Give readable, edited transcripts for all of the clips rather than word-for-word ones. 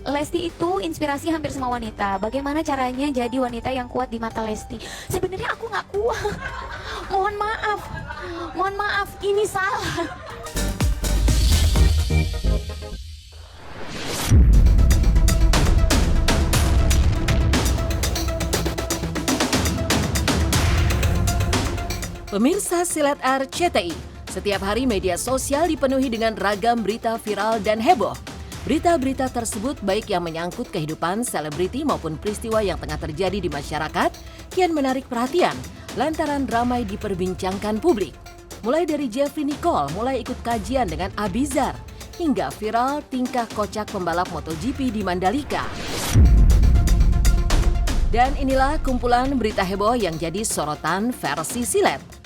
Lesti itu inspirasi hampir semua wanita. Bagaimana caranya jadi wanita yang kuat di mata Lesti? Sebenarnya aku nggak kuat. Mohon maaf, ini salah. Pemirsa Silet RCTI, setiap hari media sosial dipenuhi dengan ragam berita viral dan heboh. Berita-berita tersebut baik yang menyangkut kehidupan selebriti maupun peristiwa yang tengah terjadi di masyarakat kian menarik perhatian lantaran ramai diperbincangkan publik. Mulai dari Jeffrey Nicole mulai ikut kajian dengan Abizar hingga viral tingkah kocak pembalap MotoGP di Mandalika. Dan inilah kumpulan berita heboh yang jadi sorotan versi Silet.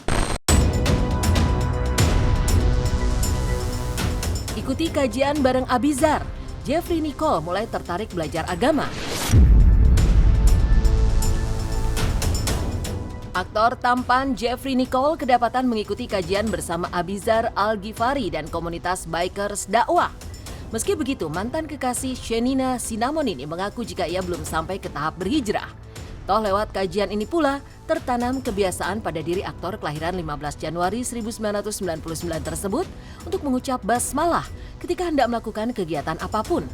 Ikuti kajian bareng Abizar. Jeffrey Nicole mulai tertarik belajar agama. Aktor tampan Jeffrey Nicole kedapatan mengikuti kajian bersama Abizar Al-Ghifari dan komunitas bikers dakwah. Meski begitu, mantan kekasih Shenina Cinnamon ini mengaku jika ia belum sampai ke tahap berhijrah. Toh lewat kajian ini pula, tertanam kebiasaan pada diri aktor kelahiran 15 Januari 1999 tersebut untuk mengucap basmalah ketika hendak melakukan kegiatan apapun.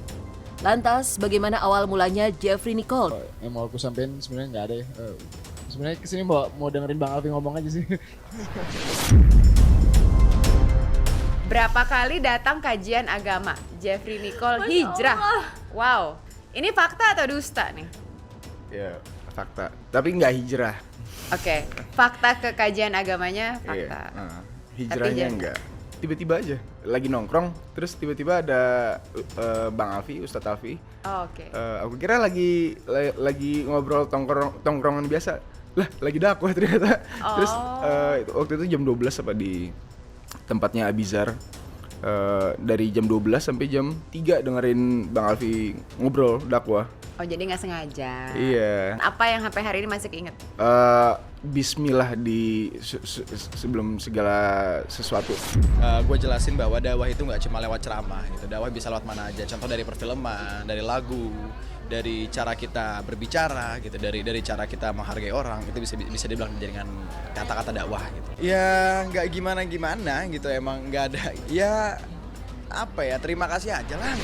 Lantas, bagaimana awal mulanya Jeffrey Nicole? Yang mau aku sampein sebenarnya nggak ada ya. Sebenarnya kesini mau dengerin Bang Alfi ngomong aja sih. Berapa kali datang kajian agama Jeffrey Nicole hijrah? Wow, ini fakta atau dusta nih? Ya, fakta. Tapi nggak hijrah. Oke, fakta ke kajian agamanya fakta. Iya, hijrahnya enggak. Tiba-tiba aja lagi nongkrong, terus tiba-tiba ada Bang Alfi, Ustadz Alfi. Oh, oke. Aku kira lagi ngobrol tongkrongan biasa. Lah, lagi dakwah ternyata. Terus waktu itu jam 12 apa di tempatnya Abizar. Dari jam 12 sampai jam 3 dengerin Bang Alfi ngobrol dakwah. Oh, jadi nggak sengaja. Iya. Apa yang sampai hari ini masih keinget? Bismillah di sebelum segala sesuatu. Gue jelasin bahwa dakwah itu nggak cuma lewat ceramah gitu. Dakwah bisa lewat mana aja. Contoh dari perfilman, dari lagu, dari cara kita berbicara gitu, dari cara kita menghargai orang, itu bisa dibilang dengan kata-kata dakwah gitu. Ya nggak gimana gitu, emang nggak ada. Ya apa ya, terima kasih aja lah.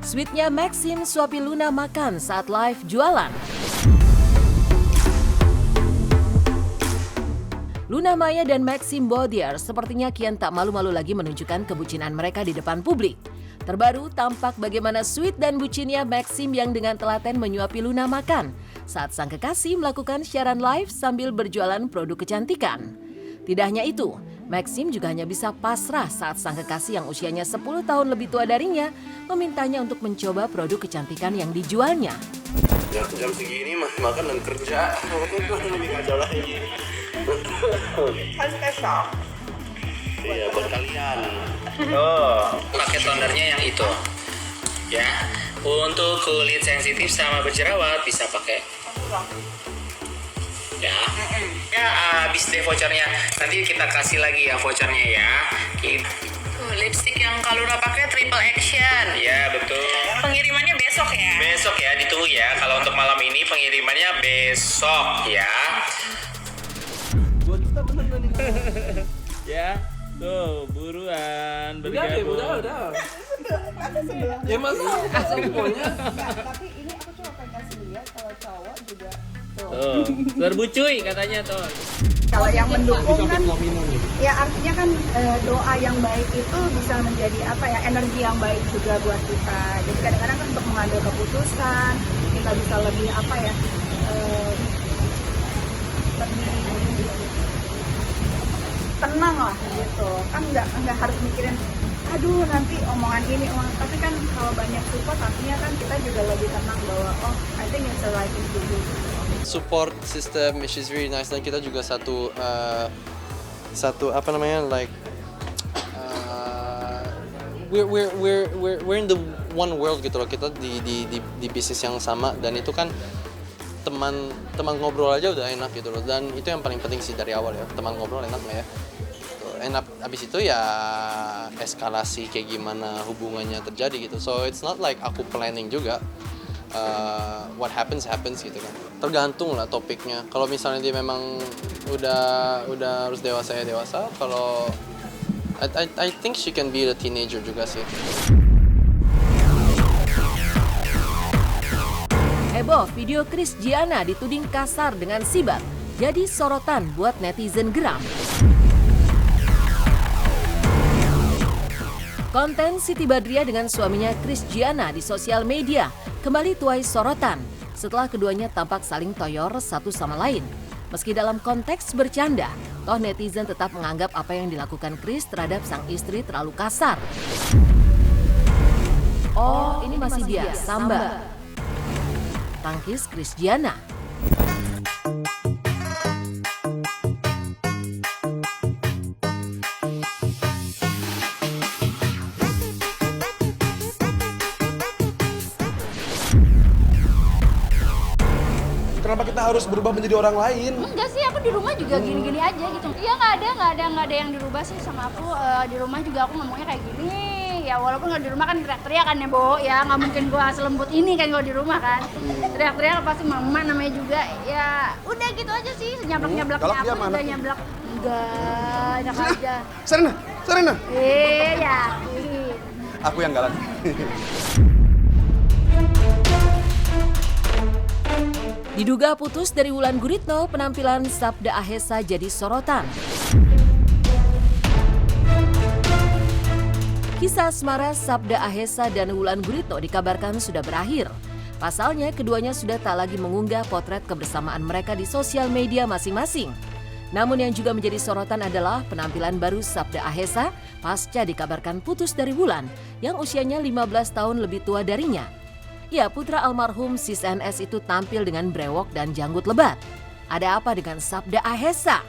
Sweetnya Maxim suapi Luna makan saat live jualan. Luna Maya dan Maxim Baudier sepertinya kian tak malu-malu lagi menunjukkan kebucinan mereka di depan publik. Terbaru tampak bagaimana sweet dan bucinnya Maxim yang dengan telaten menyuapi Luna makan saat sang kekasih melakukan siaran live sambil berjualan produk kecantikan. Tidak hanya itu, Maxim juga hanya bisa pasrah saat sang kekasih yang usianya 10 tahun lebih tua darinya memintanya untuk mencoba produk kecantikan yang dijualnya. Jam segini masih makan dan kerja, lebih kacau lagi. Kan spesial. Iya, buat kalian. Oh, pakai tonernya yang itu. Ya, untuk kulit sensitif sama berjerawat bisa pakai. Ya, habis deh vouchernya. Nanti kita kasih lagi ya vouchernya ya. Lipstick yang kalau udah pakai triple action. Ya betul. Pengirimannya besok ya? Besok ya, ditunggu ya. Kalau untuk malam ini pengirimannya besok ya. Ya, tuh buruan bergabung. Udah. Ya masa semuanya. Tapi ini aku cuma pengen kasih lihat kalau cowok juga Tuh, berbucuy katanya tuh. kalau yang mendukung kan ya artinya kan doa yang baik itu bisa menjadi apa ya, energi yang baik juga buat kita. Jadi kadang-kadang kan untuk mengambil keputusan kita bisa lebih apa ya, lebih tenang lah gitu kan, nggak harus mikirin aduh nanti omongan ini tapi kan kalau banyak support artinya kan kita juga lebih tenang bahwa oh I think it's the right thing to do. Support system which is really nice, dan kita juga satu apa namanya, like we're in the one world gitu loh, kita di bisnis yang sama, dan itu kan teman ngobrol aja udah enak gitu loh, dan itu yang paling penting sih dari awal ya, teman ngobrol enak nggak ya. abis itu ya eskalasi kayak gimana hubungannya terjadi gitu. So it's not like aku planning juga. What happens gitu kan. Tergantung lah topiknya. Kalau misalnya dia memang udah harus dewasa. Kalau I think she can be a teenager juga sih. Heboh video Kris Giana dituding kasar dengan sibat jadi sorotan buat netizen geram. Konten Siti Badriah dengan suaminya Kris Giana di sosial media kembali tuai sorotan setelah keduanya tampak saling toyor satu sama lain. Meski dalam konteks bercanda, toh netizen tetap menganggap apa yang dilakukan Kris terhadap sang istri terlalu kasar. Oh, ini masih biasa, Mbak. Tangkis Kris Giana. Kenapa kita harus berubah menjadi orang lain? Enggak sih, aku di rumah juga gini-gini aja gitu. Iya nggak ada yang dirubah sih sama aku. Di rumah juga aku ngomongnya kayak gini. Ya walaupun nggak di rumah kan teriak-teriak kan ya, Bo. Ya nggak mungkin gua selembut ini kan kalau di rumah kan. Teriak-teriak pasti mama namanya juga. Ya udah gitu aja sih. Nyablak-nyablaknya aku juga nyablak. Enggak, enak aja. Serena. Yakin. Aku yang galak. Diduga putus dari Wulan Guritno, penampilan Sabda Ahesa jadi sorotan. Kisah asmara Sabda Ahesa dan Wulan Guritno dikabarkan sudah berakhir. Pasalnya, keduanya sudah tak lagi mengunggah potret kebersamaan mereka di sosial media masing-masing. Namun yang juga menjadi sorotan adalah penampilan baru Sabda Ahesa pasca dikabarkan putus dari Wulan yang usianya 15 tahun lebih tua darinya. Ya, putra almarhum Sis NS itu tampil dengan brewok dan janggut lebat. Ada apa dengan Sabda Ahesa?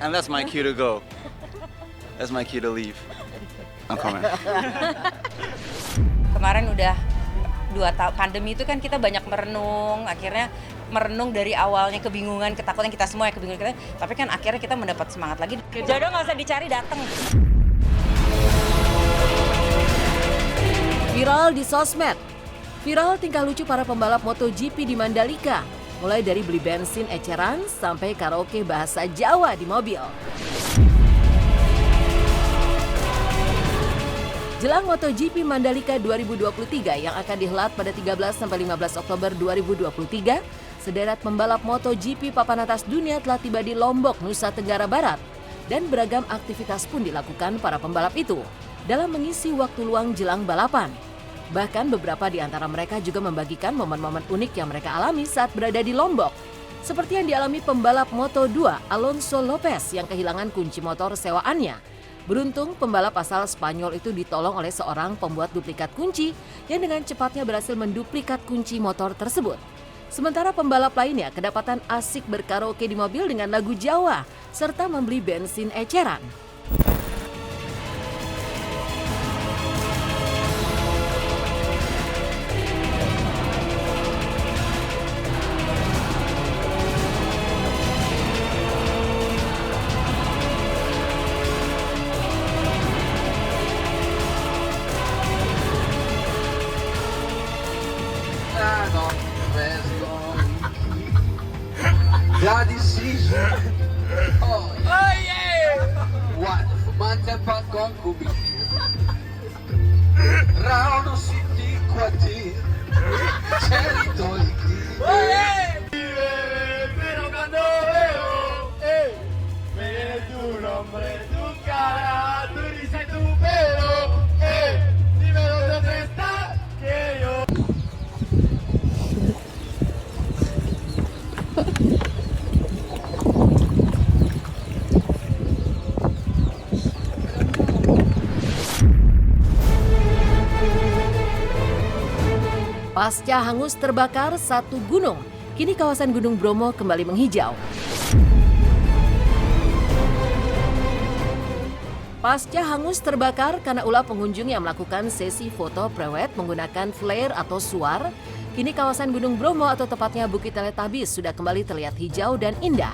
And that's my cue to go. That's my cue to leave. No comment. Kemarin udah 2 tahun pandemi itu kan kita banyak merenung, akhirnya merenung dari awalnya kebingungan, ketakutan kita semua ya kebingungan kita, tapi kan akhirnya kita mendapat semangat lagi. Jodoh nggak usah dicari, datang. Viral di sosmed. Viral tingkah lucu para pembalap MotoGP di Mandalika. Mulai dari beli bensin eceran sampai karaoke bahasa Jawa di mobil. Jelang MotoGP Mandalika 2023 yang akan dihelat pada 13-15 Oktober 2023, sederet pembalap MotoGP papan atas dunia telah tiba di Lombok, Nusa Tenggara Barat. Dan beragam aktivitas pun dilakukan para pembalap itu dalam mengisi waktu luang jelang balapan. Bahkan beberapa di antara mereka juga membagikan momen-momen unik yang mereka alami saat berada di Lombok. Seperti yang dialami pembalap Moto2 Alonso Lopez yang kehilangan kunci motor sewaannya. Beruntung pembalap asal Spanyol itu ditolong oleh seorang pembuat duplikat kunci yang dengan cepatnya berhasil menduplikat kunci motor tersebut. Sementara pembalap lainnya kedapatan asik berkaraoke di mobil dengan lagu Jawa serta membeli bensin eceran. La decision. Oh yeah. What mantap concubine. Rauno siti quati. Territory. Pero cuando veo, me viene tu nombre, tu cara, tu risa y tu pelo. Dime dónde estás, que yo. Pasca hangus terbakar satu gunung, kini kawasan Gunung Bromo kembali menghijau. Pasca hangus terbakar karena ulah pengunjung yang melakukan sesi foto prewed menggunakan flare atau suar, kini kawasan Gunung Bromo atau tepatnya Bukit Teletabis sudah kembali terlihat hijau dan indah.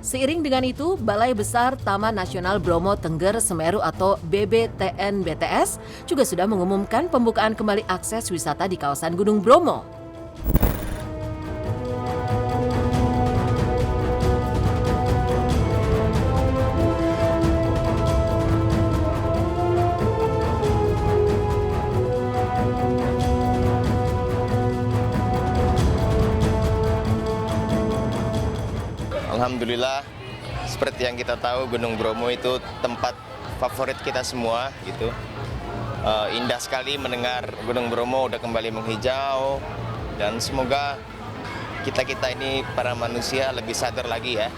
Seiring dengan itu, Balai Besar Taman Nasional Bromo Tengger Semeru atau BBTN-BTS juga sudah mengumumkan pembukaan kembali akses wisata di kawasan Gunung Bromo. Alhamdulillah, seperti yang kita tahu Gunung Bromo itu tempat favorit kita semua gitu. Indah sekali mendengar Gunung Bromo udah kembali menghijau dan semoga kita ini para manusia lebih sadar lagi ya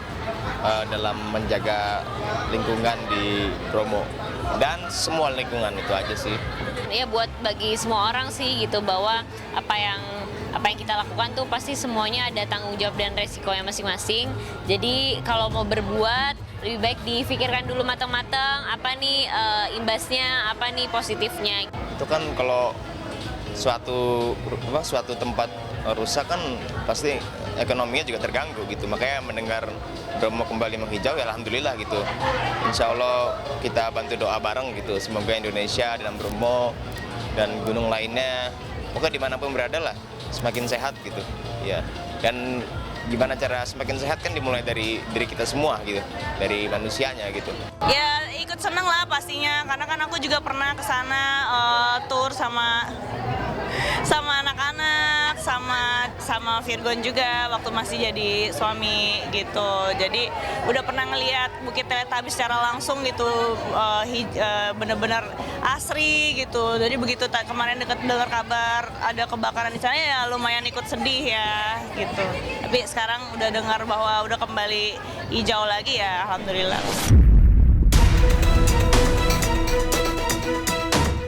dalam menjaga lingkungan di Bromo dan semua lingkungan itu aja sih. Ya buat bagi semua orang sih gitu bahwa apa yang kita lakukan tuh pasti semuanya ada tanggung jawab dan resikonya masing-masing. Jadi kalau mau berbuat lebih baik difikirkan dulu matang-matang apa nih imbasnya, apa nih positifnya. Itu kan kalau suatu tempat rusak kan pasti ekonominya juga terganggu gitu. Makanya mendengar Bromo kembali menghijau ya alhamdulillah gitu. Insya Allah kita bantu doa bareng gitu. Semoga Indonesia dan Bromo dan gunung lainnya, pokoknya dimanapun berada lah, semakin sehat gitu. Ya. Dan gimana cara semakin sehat kan dimulai dari diri kita semua gitu, dari manusianya gitu. Ya ikut seneng lah pastinya, karena kan aku juga pernah ke sana tour sama anak-anak, sama Virgon juga waktu masih jadi suami gitu. Jadi udah pernah ngelihat Bukit Teletabis secara langsung gitu, bener-bener asri gitu. Jadi begitu kemarin dengar kabar ada kebakaran di sana ya lumayan ikut sedih ya gitu. Tapi sekarang udah dengar bahwa udah kembali hijau lagi ya alhamdulillah.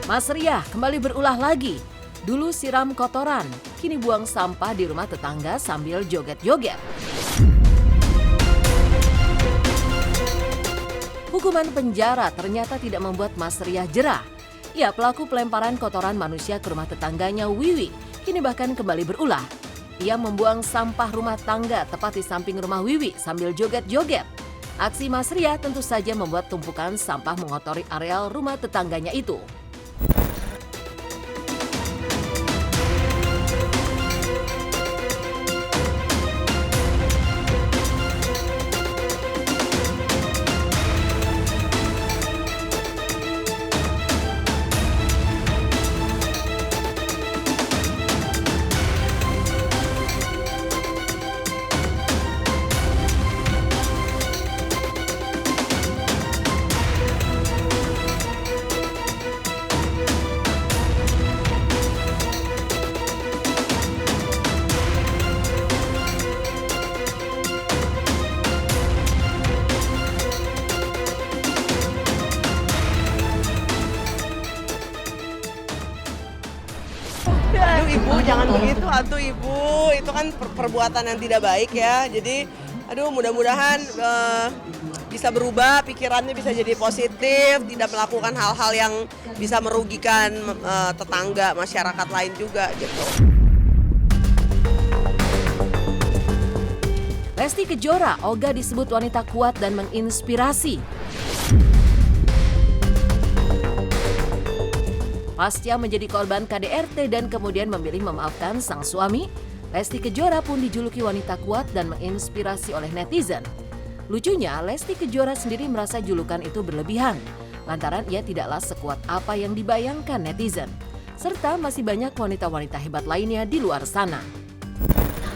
Mas Riah kembali berulah lagi. Dulu siram kotoran, kini buang sampah di rumah tetangga sambil joget-joget. Hukuman penjara ternyata tidak membuat Mas Riah jerah. Ya, pelaku pelemparan kotoran manusia ke rumah tetangganya Wiwi kini bahkan kembali berulah. Ia membuang sampah rumah tangga tepat di samping rumah Wiwi sambil joget-joget. Aksi Mas Riah tentu saja membuat tumpukan sampah mengotori areal rumah tetangganya itu. Aduh ibu jangan begitu, atuh ibu, itu kan perbuatan yang tidak baik ya. Jadi aduh mudah-mudahan bisa berubah, pikirannya bisa jadi positif, tidak melakukan hal-hal yang bisa merugikan tetangga, masyarakat lain juga gitu. Lesti Kejora, Olga disebut wanita kuat dan menginspirasi. Pasca menjadi korban KDRT dan kemudian memilih memaafkan sang suami, Lesti Kejora pun dijuluki wanita kuat dan menginspirasi oleh netizen. Lucunya, Lesti Kejora sendiri merasa julukan itu berlebihan, lantaran ia tidaklah sekuat apa yang dibayangkan netizen. Serta masih banyak wanita-wanita hebat lainnya di luar sana.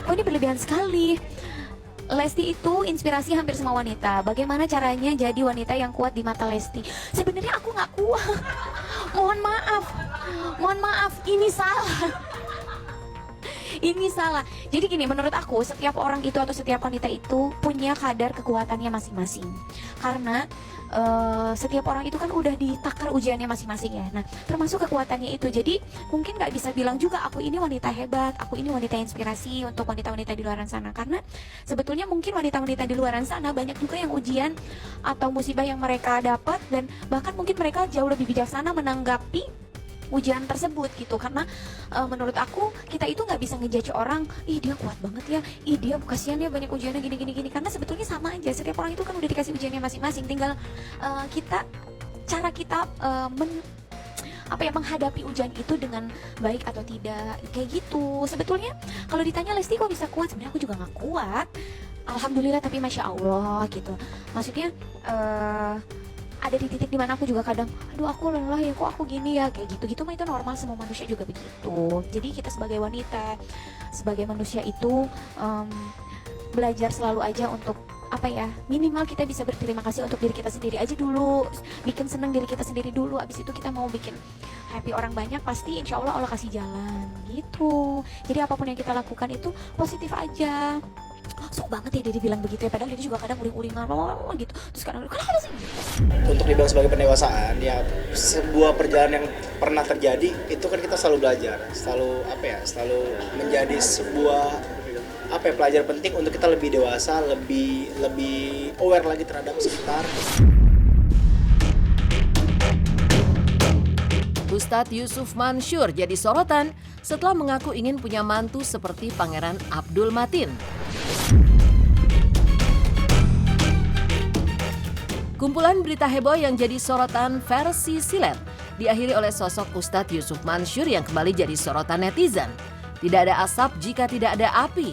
Oh, ini berlebihan sekali. Lesti itu inspirasi hampir semua wanita. Bagaimana caranya jadi wanita yang kuat di mata Lesti? Sebenarnya aku nggak kuat. Mohon maaf, ini salah. Ini salah. Jadi gini, menurut aku setiap orang itu atau setiap wanita itu punya kadar kekuatannya masing-masing. Karena setiap orang itu kan udah ditakar ujiannya masing-masing ya. Nah, termasuk kekuatannya itu. Jadi mungkin nggak bisa bilang juga aku ini wanita hebat, aku ini wanita inspirasi untuk wanita-wanita di luar sana. Karena sebetulnya mungkin wanita-wanita di luar sana banyak juga yang ujian atau musibah yang mereka dapat, dan bahkan mungkin mereka jauh lebih bijaksana menanggapi ujian tersebut gitu. Karena menurut aku kita itu nggak bisa ngejudge orang, ih dia kuat banget ya, ih dia kasihan ya banyak ujiannya gini, karena sebetulnya sama aja. Setiap orang itu kan udah dikasih ujiannya masing-masing, tinggal cara kita menghadapi ujian itu dengan baik atau tidak, kayak gitu. Sebetulnya kalau ditanya Lesti kok bisa kuat, sebenarnya aku juga nggak kuat, alhamdulillah, tapi masya Allah gitu. Maksudnya ada di titik dimana aku juga kadang, aduh aku lelah ya, kok aku gini ya, kayak gitu mah itu normal, semua manusia juga begitu. Jadi kita sebagai wanita, sebagai manusia itu belajar selalu aja untuk minimal kita bisa berterima kasih untuk diri kita sendiri aja dulu, bikin seneng diri kita sendiri dulu. Abis itu kita mau bikin happy orang banyak, pasti insya Allah Allah kasih jalan gitu. Jadi apapun yang kita lakukan itu positif aja. Sok banget ya dia bilang begitu ya, padahal dia juga kadang uling-ulingan gitu. Terus kadang kenapa sih? Untuk dibilang sebagai pendewasaan, ya sebuah perjalanan yang pernah terjadi itu kan kita selalu belajar, selalu menjadi sebuah pelajaran penting untuk kita lebih dewasa, lebih aware lagi terhadap sekitar. Ustadz Yusuf Mansur jadi sorotan setelah mengaku ingin punya mantu seperti Pangeran Abdul Matin. Kumpulan berita heboh yang jadi sorotan versi silet diakhiri oleh sosok Ustadz Yusuf Mansur yang kembali jadi sorotan netizen. Tidak ada asap jika tidak ada api.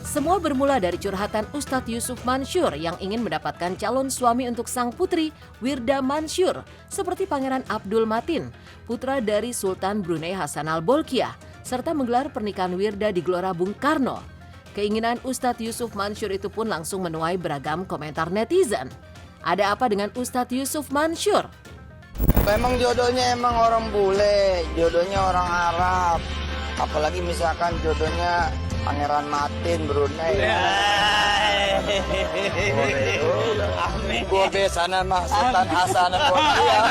Semua bermula dari curhatan Ustadz Yusuf Mansur yang ingin mendapatkan calon suami untuk sang putri Wirda Mansur, seperti Pangeran Abdul Matin, putra dari Sultan Brunei Hassanal Bolkiah, serta menggelar pernikahan Wirda di Gelora Bung Karno. Keinginan Ustadz Yusuf Mansur itu pun langsung menuai beragam komentar netizen. Ada apa dengan Ustadz Yusuf Mansur? Memang jodohnya emang orang bule, jodohnya orang Arab. Apalagi misalkan jodohnya Pangeran Matin Brunei. Gue sana mah Sultan Hasanal Bolkiah.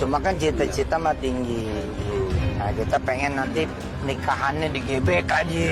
Cuma kan cita-cita mah tinggi. Nah kita pengen nanti nikahannya di GBK aja.